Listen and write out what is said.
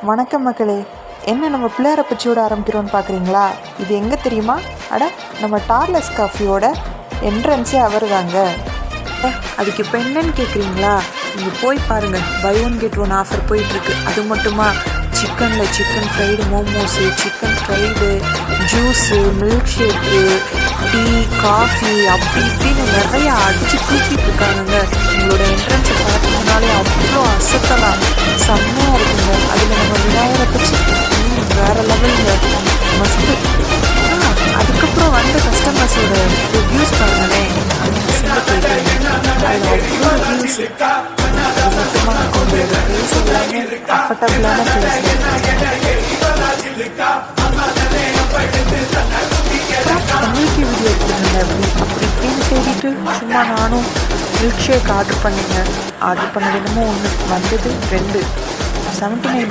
வணக்கம் மக்களே. என்ன நம்ம பிள்ளையார பச்சியோட ஆரம்பிக்கிறோன்னு பார்க்குறீங்களா? இது எங்கே தெரியுமா? நம்ம டார்லஸ் காஃபியோட என்ட்ரன்ஸே அவர் தாங்க. அதுக்கு இப்போ என்னன்னு கேட்குறீங்களா? நீங்கள் போய் பாருங்கள், buy one get one offer போயிட்டுருக்கு. அது மட்டுமா, சிக்கனில் chicken fried momos, chicken fried, juice, milk shake, tea, coffee, அப்படி இப்படின்னு நிறையா அடித்து தூக்கிட்டு இருக்காங்க. உங்களோட என்ட்ரன்ஸை பார்த்தீங்கனாலே அவ்வளோ அசத்தலாம், செம்மையாக இருக்குங்க. அதில் நம்ம விநாயகரை பற்றி வேறு லெவலுங்க, மஸ்ட்டு. அதுக்கப்புறம் வந்த கஸ்டமர்ஸோட ரிவ்யூஸ் பாருங்களேன், அதில் அவ்வளோ ரிவ்யூஸ். அது மட்டுமா அவங்களோட ப்ளேஸ் எல்லாமே கம்ஃபர்டபுளான ப்ளேஸ். கம்யூனிட்டி வீடியோ எடுத்துருங்க அப்படி இப்படின்னு தேடிட்டு சும்மா நானும் மில்க் ஷேக் ஆர்டர் பண்ணேங்க. ஆர்டர் பண்ணது என்னமோ ஒன்று, வந்தது 2, 79